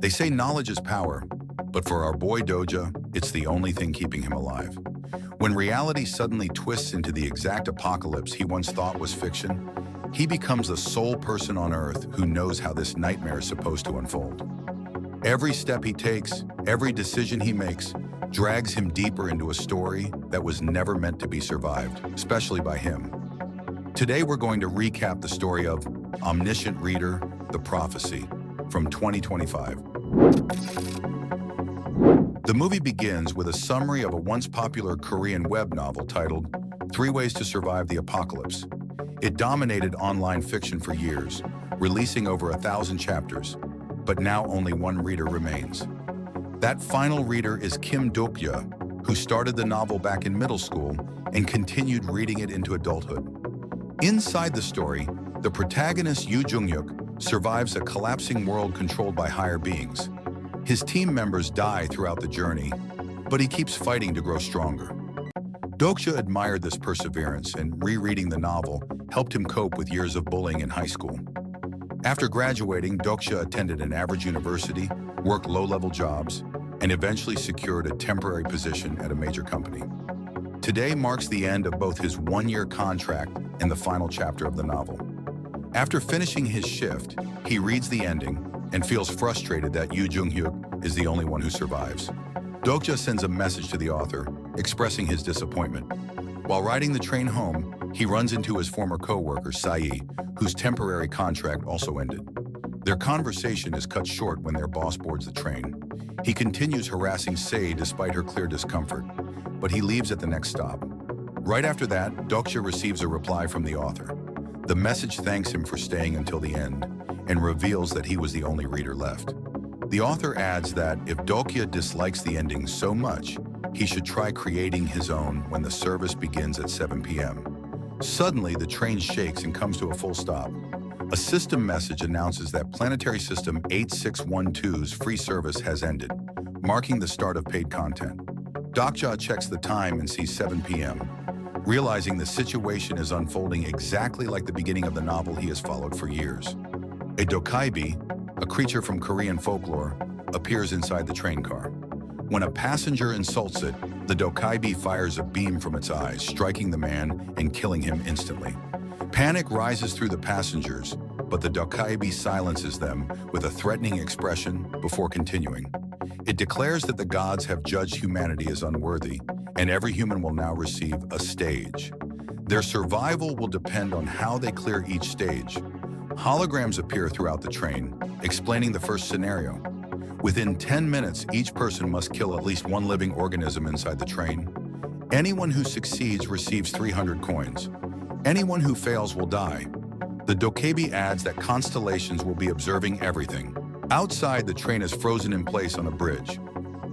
They say knowledge is power, but for our boy Dokja, it's the only thing keeping him alive. When reality suddenly twists into the exact apocalypse he once thought was fiction, he becomes the sole person on Earth who knows how this nightmare is supposed to unfold. Every step he takes, every decision he makes, drags him deeper into a story that was never meant to be survived, especially by him. Today we're going to recap the story of Omniscient Reader The Prophecy from 2025. The movie begins with a summary of a once popular Korean web novel titled 3 Ways to Survive the Apocalypse. It dominated online fiction for years, releasing over 1,000 chapters, but now only one reader remains. That final reader is Kim Dokja, who started the novel back in middle school and continued reading it into adulthood. Inside the story, the protagonist Yoo Jung-hyuk survives a collapsing world controlled by higher beings. His team members die throughout the journey, but he keeps fighting to grow stronger. Dokja admired this perseverance, and rereading the novel helped him cope with years of bullying in high school. After graduating, Dokja attended an average university, worked low-level jobs, and eventually secured a temporary position at a major company. Today marks the end of both his one-year contract and the final chapter of the novel. After finishing his shift, he reads the ending and feels frustrated that Yoo Jung-hyuk is the only one who survives. Dokja sends a message to the author, expressing his disappointment. While riding the train home, he runs into his former co-worker, Sae, whose temporary contract also ended. Their conversation is cut short when their boss boards the train. He continues harassing Sae despite her clear discomfort, but he leaves at the next stop. Right after that, Dokja receives a reply from the author. The message thanks him for staying until the end and reveals that he was the only reader left. The author adds that if Dokja dislikes the ending so much, he should try creating his own when the service begins at 7 p.m. Suddenly, the train shakes and comes to a full stop. A system message announces that Planetary System 8612's free service has ended, marking the start of paid content. Dokja checks the time and sees 7 p.m., realizing the situation is unfolding exactly like the beginning of the novel he has followed for years. A dokaibi, a creature from Korean folklore, appears inside the train car. When a passenger insults it, the dokaibi fires a beam from its eyes, striking the man and killing him instantly. Panic rises through the passengers, but the dokaibi silences them with a threatening expression before continuing. It declares that the gods have judged humanity as unworthy, and every human will now receive a stage. Their survival will depend on how they clear each stage. Holograms appear throughout the train, explaining the first scenario. Within 10 minutes, each person must kill at least one living organism inside the train. Anyone who succeeds receives 300 coins. Anyone who fails will die. The dokaibi adds that constellations will be observing everything. Outside, the train is frozen in place on a bridge.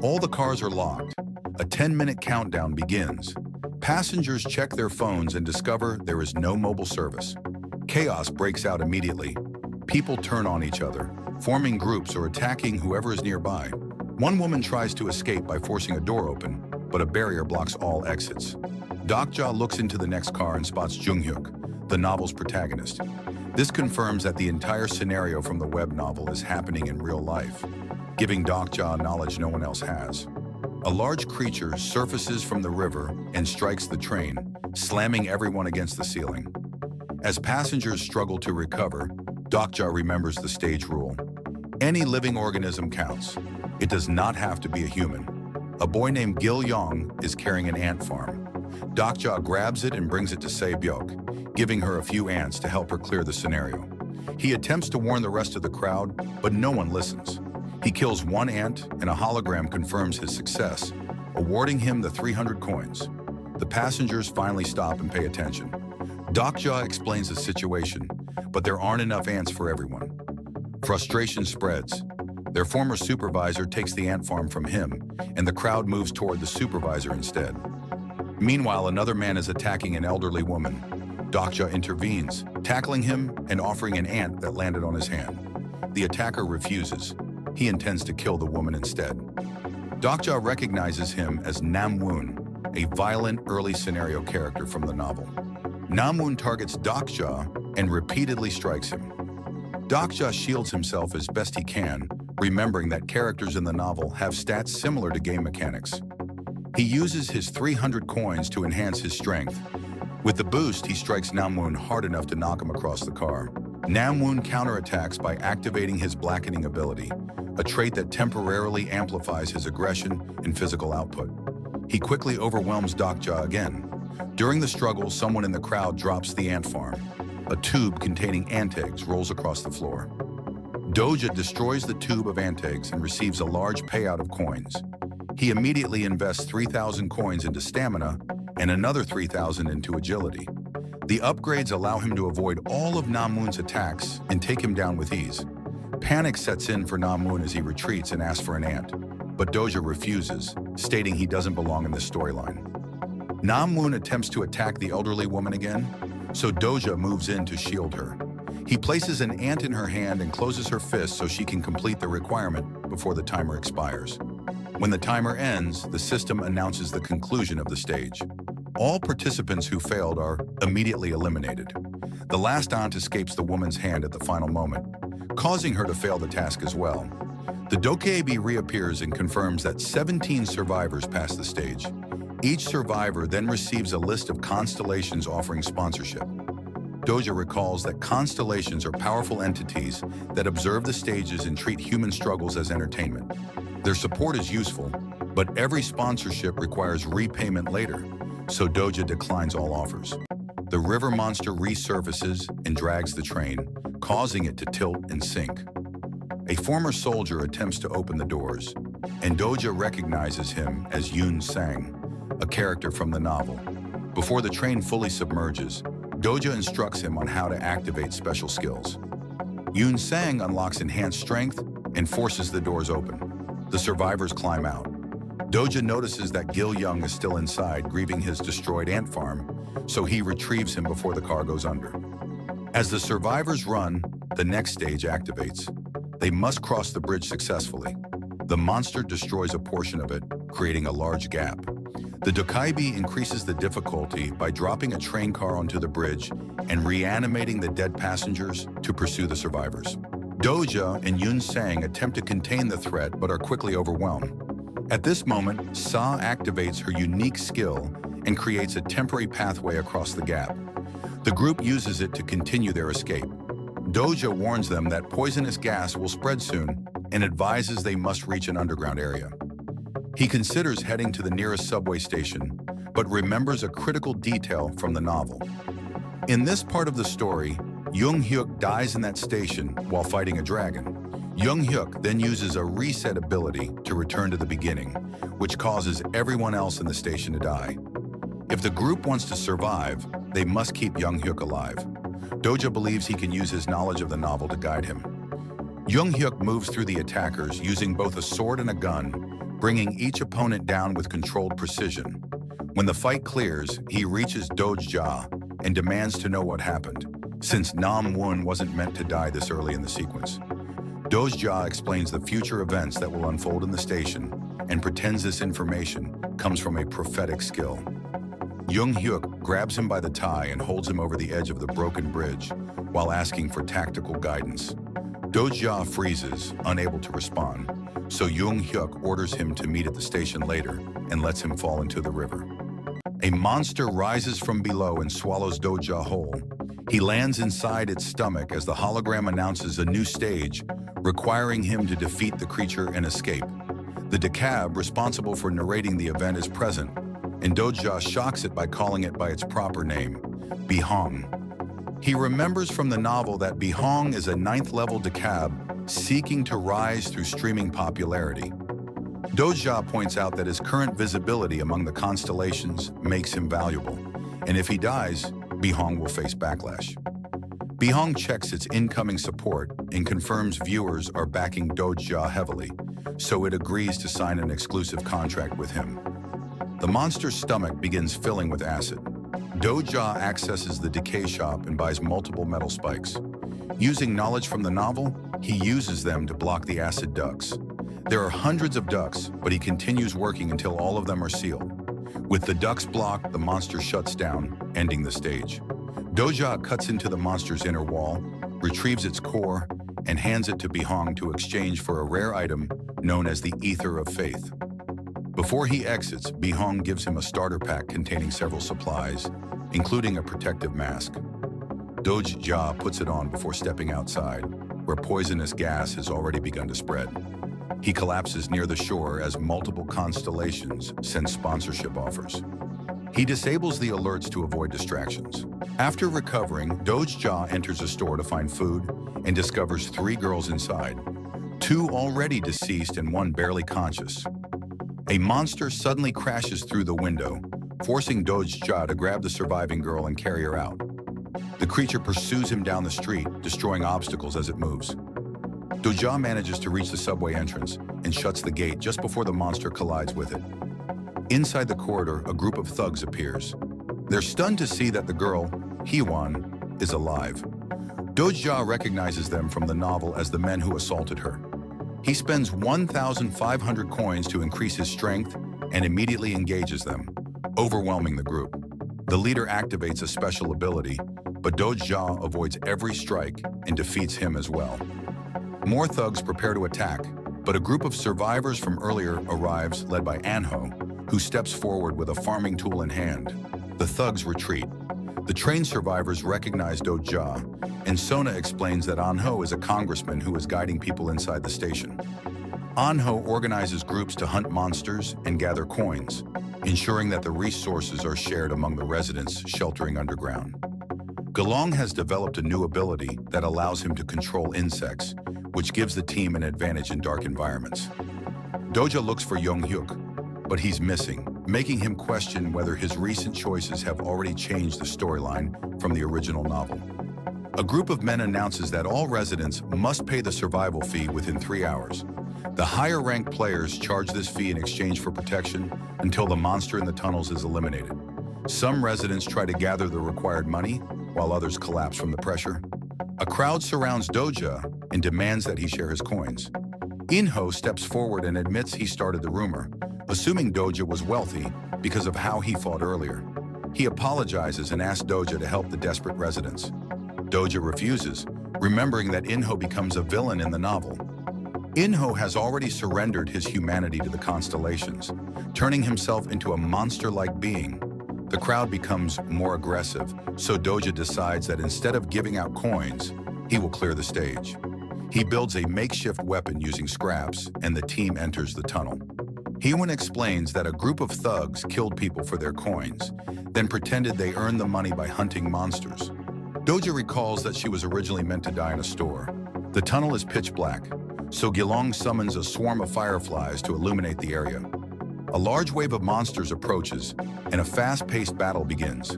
All the cars are locked. A 10-minute countdown begins. Passengers check their phones and discover there is no mobile service. Chaos breaks out immediately. People turn on each other, forming groups or attacking whoever is nearby. One woman tries to escape by forcing a door open, but a barrier blocks all exits. Dokja looks into the next car and spots Jung-hyuk, the novel's protagonist. This confirms that the entire scenario from the web novel is happening in real life, giving Dokja knowledge no one else has. A large creature surfaces from the river and strikes the train, slamming everyone against the ceiling. As passengers struggle to recover, Dokja remembers the stage rule. Any living organism counts. It does not have to be a human. A boy named Gil Yong is carrying an ant farm. Dokja grabs it and brings it to Sebyok, giving her a few ants to help her clear the scenario. He attempts to warn the rest of the crowd, but no one listens. He kills one ant, and a hologram confirms his success, awarding him the 300 coins. The passengers finally stop and pay attention. Dokja explains the situation, but there aren't enough ants for everyone. Frustration spreads. Their former supervisor takes the ant farm from him, and the crowd moves toward the supervisor instead. Meanwhile, another man is attacking an elderly woman. Dokja intervenes, tackling him and offering an ant that landed on his hand. The attacker refuses. He intends to kill the woman instead. Dokja recognizes him as Namwoon, a violent early scenario character from the novel. Namwoon targets Dokja and repeatedly strikes him. Dokja shields himself as best he can, remembering that characters in the novel have stats similar to game mechanics. He uses his 300 coins to enhance his strength. With the boost, he strikes Namwoon hard enough to knock him across the car. Namwoon counterattacks by activating his blackening ability, a trait that temporarily amplifies his aggression and physical output. He quickly overwhelms Dokja again. During the struggle, someone in the crowd drops the ant farm. A tube containing ant eggs rolls across the floor. Dokja destroys the tube of ant eggs and receives a large payout of coins. He immediately invests 3,000 coins into stamina and another 3,000 into agility. The upgrades allow him to avoid all of Namwoon's attacks and take him down with ease. Panic sets in for Namwoon as he retreats and asks for an ant, but Dokja refuses, stating he doesn't belong in this storyline. Namwoon attempts to attack the elderly woman again, so Dokja moves in to shield her. He places an ant in her hand and closes her fist so she can complete the requirement before the timer expires. When the timer ends, the system announces the conclusion of the stage. All participants who failed are immediately eliminated. The last ant escapes the woman's hand at the final moment, causing her to fail the task as well. The Dokja reappears and confirms that 17 survivors pass the stage. Each survivor then receives a list of constellations offering sponsorship. Dokja recalls that constellations are powerful entities that observe the stages and treat human struggles as entertainment. Their support is useful, but every sponsorship requires repayment later, so Dokja declines all offers. The river monster resurfaces and drags the train, causing it to tilt and sink. A former soldier attempts to open the doors, and Dokja recognizes him as Yoon Sang, a character from the novel. Before the train fully submerges, Dokja instructs him on how to activate special skills. Yoon Sang unlocks enhanced strength and forces the doors open. The survivors climb out. Dokja notices that Gil Young is still inside, grieving his destroyed ant farm, so he retrieves him before the car goes under. As the survivors run, the next stage activates. They must cross the bridge successfully. The monster destroys a portion of it, creating a large gap. The Dokja increases the difficulty by dropping a train car onto the bridge and reanimating the dead passengers to pursue the survivors. Dokja and Yoon Sang attempt to contain the threat but are quickly overwhelmed. At this moment, Sa activates her unique skill and creates a temporary pathway across the gap. The group uses it to continue their escape. Dokja warns them that poisonous gas will spread soon and advises they must reach an underground area. He considers heading to the nearest subway station, but remembers a critical detail from the novel. In this part of the story, Young Hyuk dies in that station while fighting a dragon. Young Hyuk then uses a reset ability to return to the beginning, which causes everyone else in the station to die. If the group wants to survive, they must keep Young Hyuk alive. Dokja believes he can use his knowledge of the novel to guide him. Young Hyuk moves through the attackers using both a sword and a gun, bringing each opponent down with controlled precision. When the fight clears, he reaches Dokja and demands to know what happened, since Namwoon wasn't meant to die this early in the sequence. Dokja explains the future events that will unfold in the station and pretends this information comes from a prophetic skill. Young Hyuk grabs him by the tie and holds him over the edge of the broken bridge while asking for tactical guidance. Dokja freezes, unable to respond, so Young Hyuk orders him to meet at the station later and lets him fall into the river. A monster rises from below and swallows Dokja whole. He lands inside its stomach as the hologram announces a new stage, requiring him to defeat the creature and escape. The Dokja responsible for narrating the event is present, and Dokja shocks it by calling it by its proper name, Bihong. He remembers from the novel that Bihong is a 9th-level Dokja seeking to rise through streaming popularity. Dokja points out that his current visibility among the constellations makes him valuable, and if he dies, Bihong will face backlash. Bihong checks its incoming support and confirms viewers are backing Dokja heavily, so it agrees to sign an exclusive contract with him. The monster's stomach begins filling with acid. Dokja accesses the decay shop and buys multiple metal spikes. Using knowledge from the novel, he uses them to block the acid ducts. There are hundreds of ducts, but he continues working until all of them are sealed. With the ducts blocked, the monster shuts down, ending the stage. Dokja cuts into the monster's inner wall, retrieves its core, and hands it to Bihong to exchange for a rare item known as the Ether of Faith. Before he exits, Bihong gives him a starter pack containing several supplies, including a protective mask. Dokja puts it on before stepping outside, where poisonous gas has already begun to spread. He collapses near the shore as multiple constellations send sponsorship offers. He disables the alerts to avoid distractions. After recovering, Dokja enters a store to find food and discovers 3 girls inside, 2 already deceased and 1 barely conscious. A monster suddenly crashes through the window, forcing Dokja to grab the surviving girl and carry her out. The creature pursues him down the street, destroying obstacles as it moves. Dokja manages to reach the subway entrance and shuts the gate just before the monster collides with it. Inside the corridor, a group of thugs appears. They're stunned to see that the girl, Hwan, is alive. Dokja recognizes them from the novel as the men who assaulted her. He spends 1,500 coins to increase his strength and immediately engages them, overwhelming the group. The leader activates a special ability, but Dokja avoids every strike and defeats him as well. More thugs prepare to attack, but a group of survivors from earlier arrives led by Anho, who steps forward with a farming tool in hand. The thugs retreat. The trained survivors recognize Dokja, and Sona explains that Anho is a congressman who is guiding people inside the station. Anho organizes groups to hunt monsters and gather coins, ensuring that the resources are shared among the residents sheltering underground. Gelong has developed a new ability that allows him to control insects, which gives the team an advantage in dark environments. Dokja looks for Yonghyuk, but he's missing, making him question whether his recent choices have already changed the storyline from the original novel. A group of men announces that all residents must pay the survival fee within 3 hours. The higher-ranked players charge this fee in exchange for protection until the monster in the tunnels is eliminated. Some residents try to gather the required money, while others collapse from the pressure. A crowd surrounds Dokja and demands that he share his coins. Inho steps forward and admits he started the rumor, assuming Dokja was wealthy because of how he fought earlier. He apologizes and asks Dokja to help the desperate residents. Dokja refuses, remembering that Inho becomes a villain in the novel. Inho has already surrendered his humanity to the constellations, turning himself into a monster-like being. The crowd becomes more aggressive, so Dokja decides that instead of giving out coins, he will clear the stage. He builds a makeshift weapon using scraps, and the team enters the tunnel. Hwan explains that a group of thugs killed people for their coins, then pretended they earned the money by hunting monsters. Dokja recalls that she was originally meant to die in a store. The tunnel is pitch black, so Gelong summons a swarm of fireflies to illuminate the area. A large wave of monsters approaches, and a fast-paced battle begins.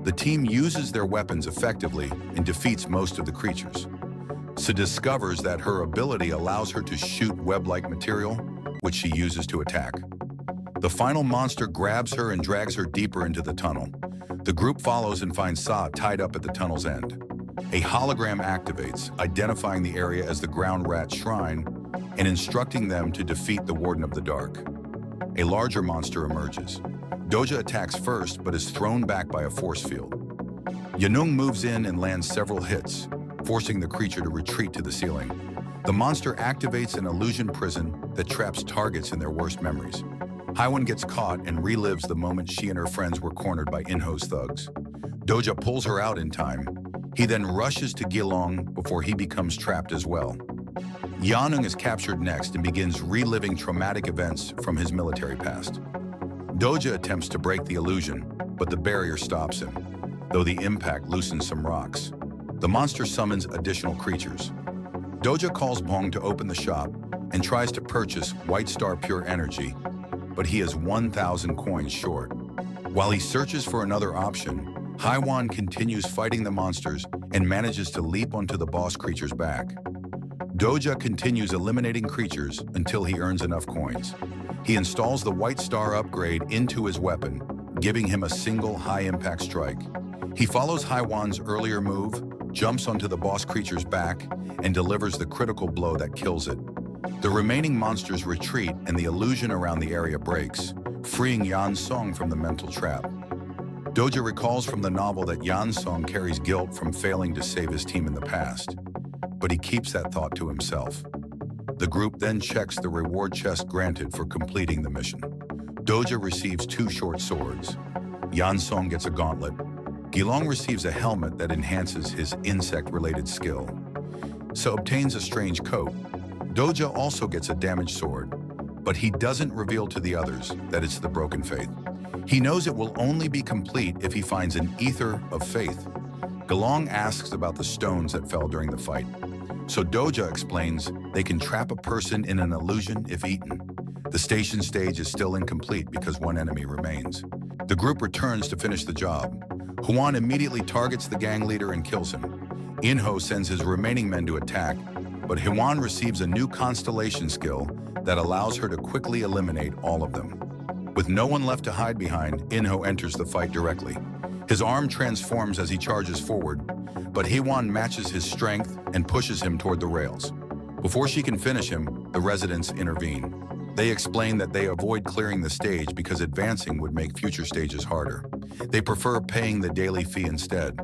The team uses their weapons effectively and defeats most of the creatures. She discovers that her ability allows her to shoot web-like material, which she uses to attack. The final monster grabs her and drags her deeper into the tunnel. The group follows and finds Sa tied up at the tunnel's end. A hologram activates, identifying the area as the Ground Rat Shrine and instructing them to defeat the Warden of the Dark. A larger monster emerges. Dokja attacks first, but is thrown back by a force field. Yanung moves in and lands several hits, forcing the creature to retreat to the ceiling. The monster activates an illusion prison that traps targets in their worst memories. Hwan gets caught and relives the moment she and her friends were cornered by Inho's thugs. Dokja pulls her out in time. He then rushes to Gelong before he becomes trapped as well. Yanung is captured next and begins reliving traumatic events from his military past. Dokja attempts to break the illusion, but the barrier stops him, though the impact loosens some rocks. The monster summons additional creatures. Dokja calls Bong to open the shop and tries to purchase White Star Pure Energy, but he is 1,000 coins short. While he searches for another option, Hwan continues fighting the monsters and manages to leap onto the boss creature's back. Dokja continues eliminating creatures until he earns enough coins. He installs the White Star upgrade into his weapon, giving him a single high-impact strike. He follows Hwan's earlier move, jumps onto the boss creature's back, and delivers the critical blow that kills it. The remaining monsters retreat and the illusion around the area breaks, freeing Yansong from the mental trap. Dokja recalls from the novel that Yansong carries guilt from failing to save his team in the past. but he keeps that thought to himself. The group then checks the reward chest granted for completing the mission. Dokja receives 2 short swords. Yansong gets a gauntlet. Gilong receives a helmet that enhances his insect-related skill. So obtains a strange coat. Dokja also gets a damaged sword, but he doesn't reveal to the others that it's the Broken Faith. He knows it will only be complete if he finds an ether of faith. Gilong asks about the stones that fell during the fight. So Dokja explains they can trap a person in an illusion if eaten. The station stage is still incomplete because one enemy remains. The group returns to finish the job. Huan immediately targets the gang leader and kills him. Inho sends his remaining men to attack, but Huan receives a new constellation skill that allows her to quickly eliminate all of them. With no one left to hide behind, Inho enters the fight directly. His arm transforms as he charges forward, but Huan matches his strength and pushes him toward the rails. Before she can finish him, the residents intervene. They explain that they avoid clearing the stage because advancing would make future stages harder. They prefer paying the daily fee instead.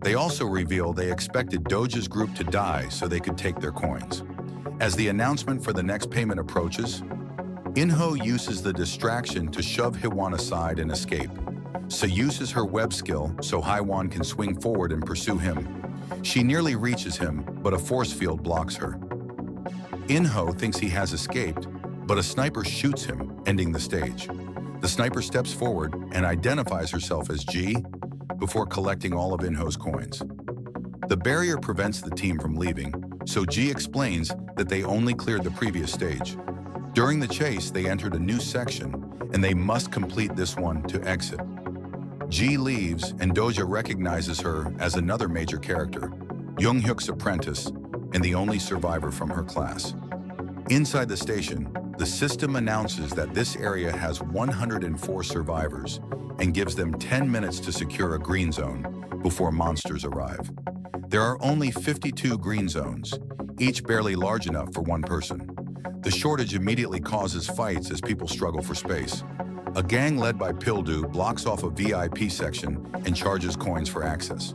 They also reveal they expected Dokja's group to die so they could take their coins. As the announcement for the next payment approaches, Inho uses the distraction to shove Huan aside and escape. So uses her web skill so Huan can swing forward and pursue him. She nearly reaches him, but a force field blocks her. Inho thinks he has escaped, but a sniper shoots him, ending the stage. The sniper steps forward and identifies herself as G before collecting all of Inho's coins. The barrier prevents the team from leaving, so G explains that they only cleared the previous stage. During the chase, they entered a new section, and they must complete this one to exit. G leaves, and Dokja recognizes her as another major character, Young-hyuk's apprentice, and the only survivor from her class. Inside the station, the system announces that this area has 104 survivors and gives them 10 minutes to secure a green zone before monsters arrive. There are only 52 green zones, each barely large enough for one person. The shortage immediately causes fights as people struggle for space. A gang led by Pildu blocks off a VIP section and charges coins for access.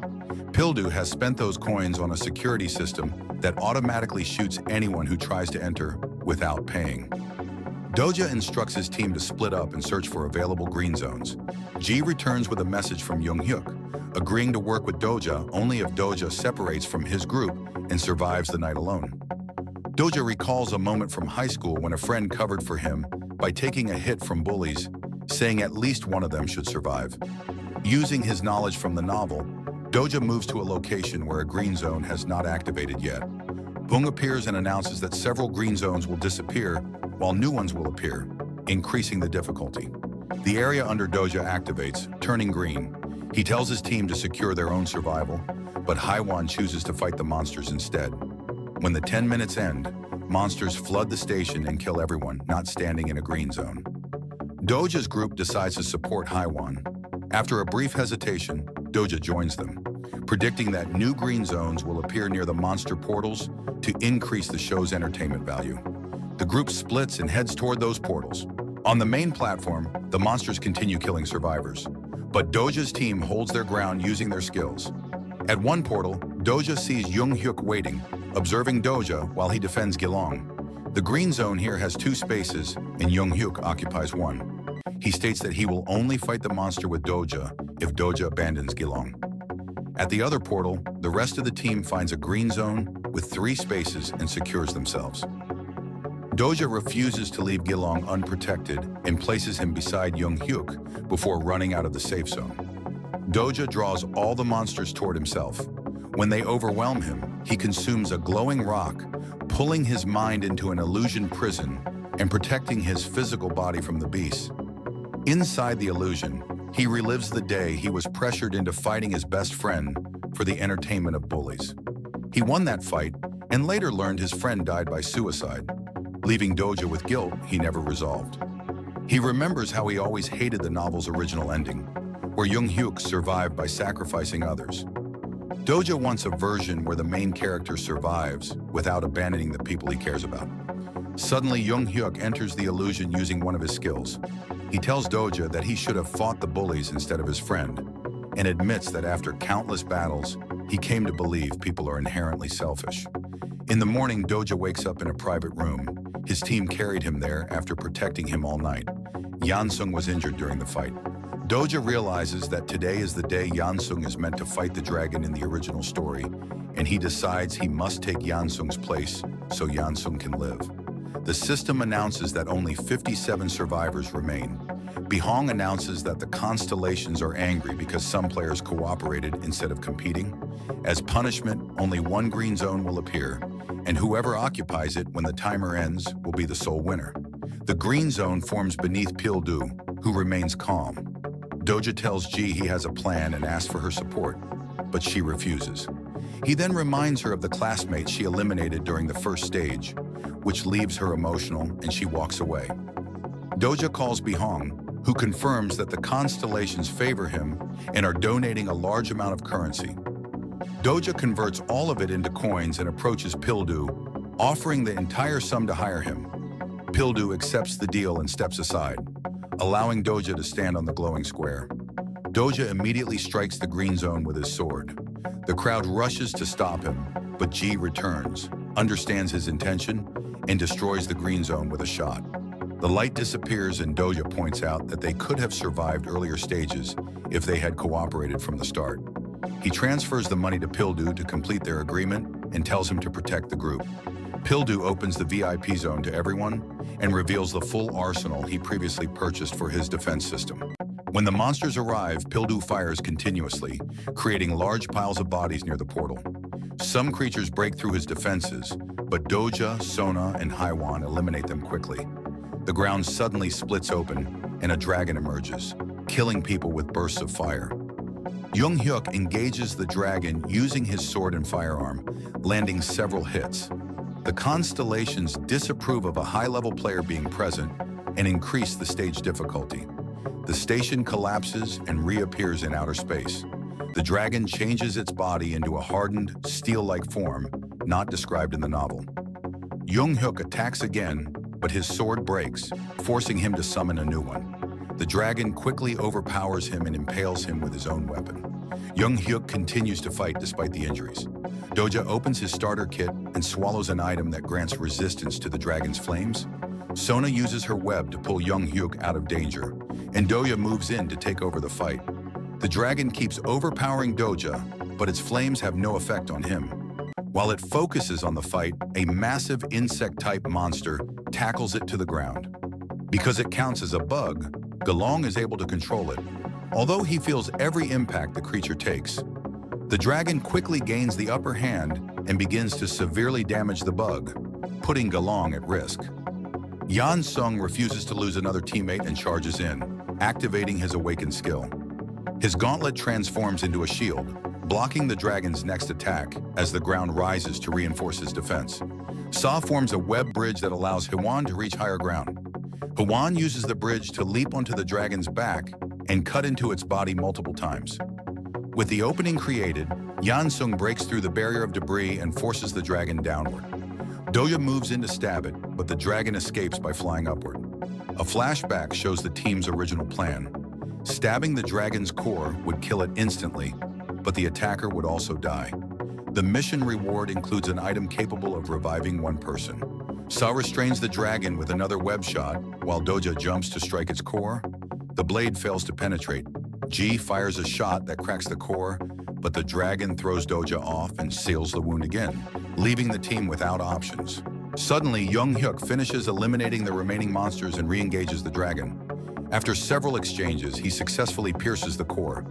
Pildu has spent those coins on a security system that automatically shoots anyone who tries to enter without paying. Dokja instructs his team to split up and search for available green zones. G returns with a message from Young-hyuk, agreeing to work with Dokja only if Dokja separates from his group and survives the night alone. Dokja recalls a moment from high school when a friend covered for him by taking a hit from bullies, saying at least one of them should survive. Using his knowledge from the novel, Dokja moves to a location where a green zone has not activated yet. Bung appears and announces that several green zones will disappear while new ones will appear, increasing the difficulty. The area under Dokja activates, turning green. He tells his team to secure their own survival, but Huan chooses to fight the monsters instead. When the 10 minutes end, monsters flood the station and kill everyone not standing in a green zone. Dokja's group decides to support Huan. After a brief hesitation, Dokja joins them, predicting that new green zones will appear near the monster portals to increase the show's entertainment value. The group splits and heads toward those portals. On the main platform, the monsters continue killing survivors, but Dokja's team holds their ground using their skills. At one portal, Dokja sees Young-hyuk waiting, observing Dokja while he defends Gilong. The green zone here has 2 spaces, and Young-hyuk occupies one. He states that he will only fight the monster with Dokja if Dokja abandons Gilong. At the other portal, the rest of the team finds a green zone with 3 spaces and secures themselves. Dokja refuses to leave Gilong unprotected and places him beside Young-hyuk before running out of the safe zone. Dokja draws all the monsters toward himself. When they overwhelm him, he consumes a glowing rock, pulling his mind into an illusion prison and protecting his physical body from the beasts. Inside the illusion, he relives the day he was pressured into fighting his best friend for the entertainment of bullies. He won that fight and later learned his friend died by suicide, leaving Dokja with guilt he never resolved. He remembers how he always hated the novel's original ending, where Young-hyuk survived by sacrificing others. Dokja wants a version where the main character survives without abandoning the people he cares about. Suddenly, Young-hyuk enters the illusion using one of his skills. He tells Dokja that he should have fought the bullies instead of his friend, and admits that after countless battles, he came to believe people are inherently selfish. In the morning, Dokja wakes up in a private room. His team carried him there after protecting him all night. Yansung was injured during the fight. Dokja realizes that today is the day Yansung is meant to fight the dragon in the original story, and he decides he must take Yansung's place so Yansung can live. The system announces that only 57 survivors remain. Bihong announces that the constellations are angry because some players cooperated instead of competing. As punishment, only one green zone will appear, and whoever occupies it when the timer ends will be the sole winner. The green zone forms beneath Pildu, who remains calm. Dokja tells Ji he has a plan and asks for her support, but she refuses. He then reminds her of the classmates she eliminated during the first stage, which leaves her emotional and she walks away. Dokja calls Bihong, who confirms that the constellations favor him and are donating a large amount of currency. Dokja converts all of it into coins and approaches Pildu, offering the entire sum to hire him. Pildu accepts the deal and steps aside, allowing Dokja to stand on the glowing square. Dokja immediately strikes the green zone with his sword. The crowd rushes to stop him, but Ji returns, understands his intention, and destroys the green zone with a shot. The light disappears and Dokja points out that they could have survived earlier stages if they had cooperated from the start. He transfers the money to Pildu to complete their agreement and tells him to protect the group. Pildu opens the VIP zone to everyone and reveals the full arsenal he previously purchased for his defense system. When the monsters arrive, Pildu fires continuously, creating large piles of bodies near the portal. Some creatures break through his defenses, but Dokja, Sona, and Haiwan eliminate them quickly. The ground suddenly splits open, and a dragon emerges, killing people with bursts of fire. Jung-hyuk engages the dragon using his sword and firearm, landing several hits. The constellations disapprove of a high-level player being present and increase the stage difficulty. The station collapses and reappears in outer space. The dragon changes its body into a hardened, steel-like form, not described in the novel. Jung-hyuk attacks again, but his sword breaks, forcing him to summon a new one. The dragon quickly overpowers him and impales him with his own weapon. Jung-hyuk continues to fight despite the injuries. Dokja opens his starter kit and swallows an item that grants resistance to the dragon's flames. Sona uses her web to pull Jung-hyuk out of danger, and Dokja moves in to take over the fight. The dragon keeps overpowering Dokja, but its flames have no effect on him. While it focuses on the fight, a massive insect-type monster tackles it to the ground. Because it counts as a bug, Galong is able to control it, although he feels every impact the creature takes. The dragon quickly gains the upper hand and begins to severely damage the bug, putting Galong at risk. Yansung refuses to lose another teammate and charges in, activating his awakened skill. His gauntlet transforms into a shield, blocking the dragon's next attack as the ground rises to reinforce his defense. Sa forms a web bridge that allows Hwan to reach higher ground. Hwan uses the bridge to leap onto the dragon's back and cut into its body multiple times. With the opening created, Yansung breaks through the barrier of debris and forces the dragon downward. Dokja moves in to stab it, but the dragon escapes by flying upward. A flashback shows the team's original plan. Stabbing the dragon's core would kill it instantly, but the attacker would also die. The mission reward includes an item capable of reviving one person. Sa restrains the dragon with another web shot, while Dokja jumps to strike its core. The blade fails to penetrate. Ji fires a shot that cracks the core, but the dragon throws Dokja off and seals the wound again, leaving the team without options. Suddenly, Jung-hyuk finishes eliminating the remaining monsters and re-engages the dragon. After several exchanges, he successfully pierces the core.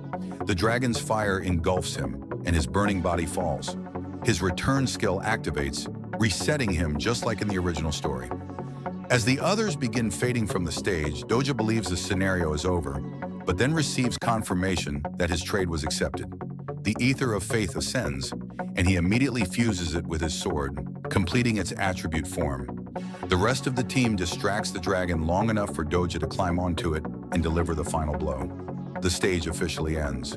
The dragon's fire engulfs him, and his burning body falls. His return skill activates, resetting him just like in the original story. As the others begin fading from the stage, Dokja believes the scenario is over, but then receives confirmation that his trade was accepted. The ether of faith ascends, and he immediately fuses it with his sword, completing its attribute form. The rest of the team distracts the dragon long enough for Dokja to climb onto it and deliver the final blow. The stage officially ends.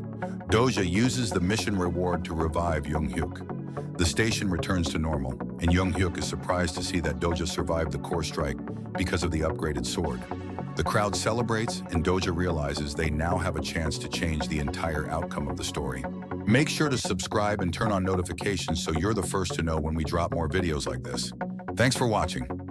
Dokja uses the mission reward to revive Jung-hyuk. The station returns to normal, and Jung-hyuk is surprised to see that Dokja survived the core strike because of the upgraded sword. The crowd celebrates, and Dokja realizes they now have a chance to change the entire outcome of the story. Make sure to subscribe and turn on notifications so you're the first to know when we drop more videos like this. Thanks for watching.